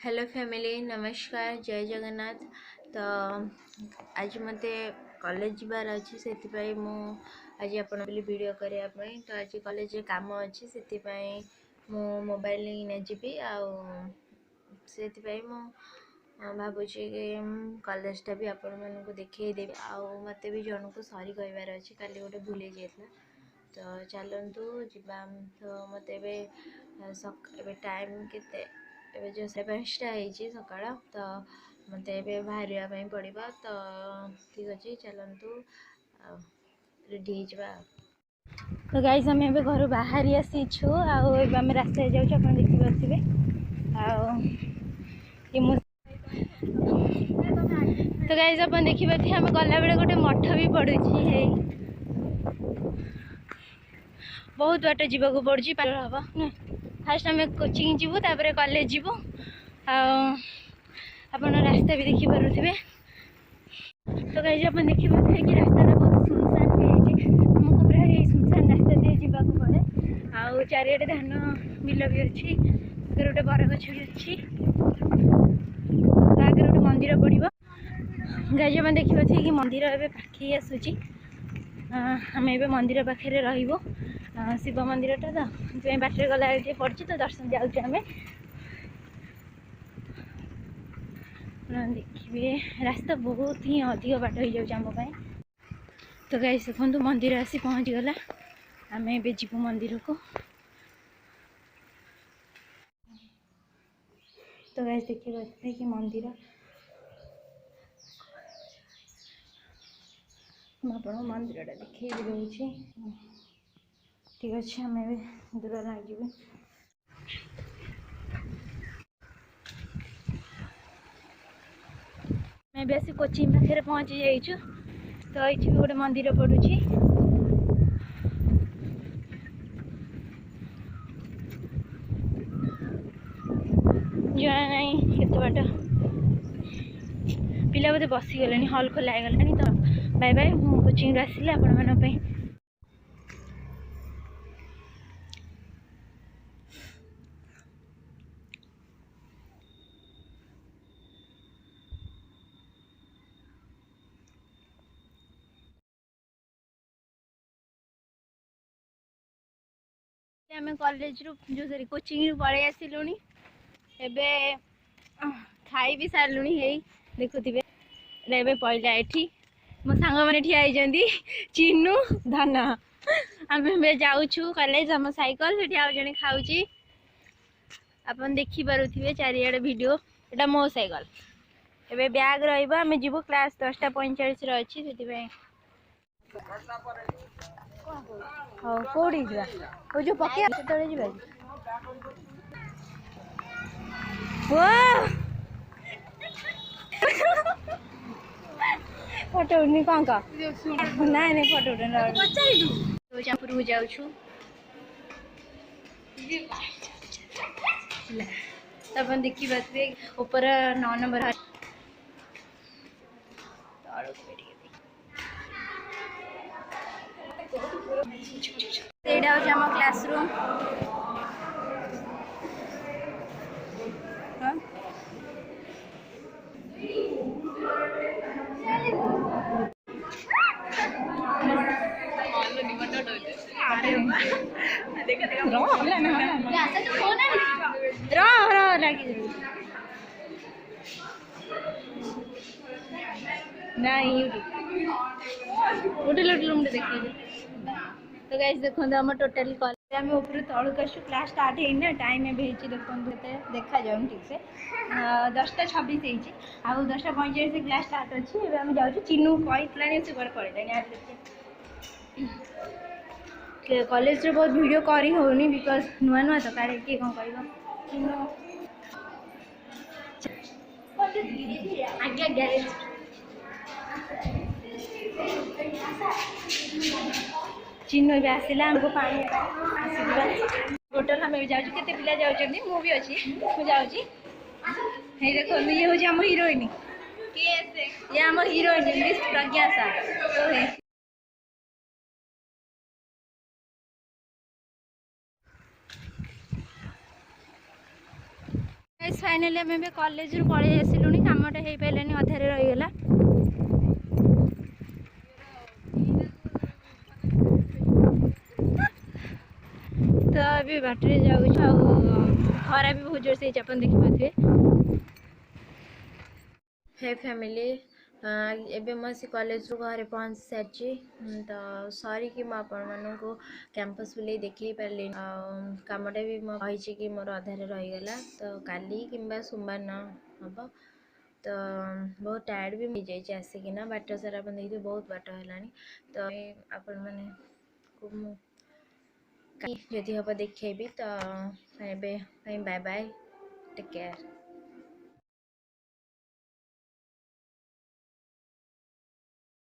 Hello family नमस्कार जय जगन्नाथ। तो आज मते कॉलेज जीवार अच्छी से आज आपण वीडियो करने तो आज कॉलेज काम अच्छी से मोबाइल नहीं जी से भावुची कि कॉलेजटा भी आपण मानक देखदेवी आते भी जन को सॉरी कहबार अच्छी काली गोटे भूल जाता तो चलतु जा तो मत टाइम के जो 5टा सकाळ तो मत बाहर पड़ा तो ठीक अच्छे चलतु रेडी हो। तो गाइस आम ए घर बाहरी आसीछु आम रास्ता जाऊँ आप देखिपे तो गाइस आप देखिपे आम गला बेले गोटे मठ भी पड़ुची बहुत बाट जावाक पड़ी हम फास्ट आम कोचिंग जीवु तापर कॉलेज जीवु आपण रास्ता भी देखी पारे तो गाइस आप देखिपे कि रास्ता बहुत सुनसान भी आमको प्राय सुनसान रास्ता दिए जावाक पड़े आउ चारिटे धान बिल भी अच्छी गोटे बरगछ भी अच्छी आगे गोटे मंदिर पड़ो गाइस आप देखिपे कि मंदिर एवं पाखी आसूची आम ए मंदिर पाखे रही शिव मंदिर टा तो बाटर गला पड़ी तो दर्शन जाऊँ देखिए रास्ता बहुत ही अधिक बाट हो जाए तो गाइस देखो मंदिर आसी पहुँच गला आम ए जीवु मंदिर को तो गाइस देखिए कि मंदिर मुझे मंदिर देखी दूसरी ठीक अच्छे आम दूर लगे मैं भी कोचिंग पाखे पहुँची जाइछु तो ये गोटे मंदिर पड़ुची जना नहीं केते बाट पिला बोधे बसीगले हल खोला गलानी तो बाय बाय मु कोचिंग आसिले आपण मानक आम कॉलेज रू जो सरी कोचिंग रू पलि आसिलु एबे खाई भी सारू देखुवे पड़ा ये मो सांग मैंने ठिया चिन्नू धन आम जाऊँ कॉलेज आम साइकल से जड़े खाऊ आप देखिपे चारिड़े वीडियो एटा मो साइकल एबे बैग रही जीवु क्लास 10:45 अच्छी से हाँ कौड़ी जा जो पके जा फोटो उठनी कौन का ना नहीं फोटो उठन जाऊँ तब देखी पारे ऊपर 9 नंबर आम क्लासरूम तो गाइस देखो आम टोटाली कॉलेज आम ऊपर तलक आसु क्लास स्टार्ट है टाइम एवं देखते देखा जाऊँ ठीक से 10:26 आउ 10:45 क्लास स्टार्ट अच्छी आम जाऊँ चिन्नू कही से पड़े कॉलेज रे बहुत वीडियो करी होनी बिकज नुआ नुआ तो काले किए कौन कह चिन्नू आगे चिन्ह भी आसला हमको पानी टोटल हम जाऊँ केते पिला जाऊँ मु भी अच्छी मुझे देखो ये हूँ आम हिरोइन ये आम हिरोइन इंग्लिश प्रज्ञा सार तो फाइनाली आम कॉलेज रू पलि आसिलुनी कामटा हो पारानी अधारे रहीगला तो अभी बाटर जाऊँ खरा भी बहुत जोर से अपन देखिपे। हे फैमिली एबे मैं से कॉलेज रू घरे पहुँच सारी तो सॉरी कि मैं आपण मानू कैंपस बुले देखे पारे कमटा भी मुझे कि मोर अधारे रहीगला तो काली कि सोमवार न हम तो बहुत टायर्ड भी मिल जाइए आसिकिना बाट सारा अपन देखिए बहुत बाट है तो आपण मैंने जदि हम देखेबी तो बाय बाय टेक केयर।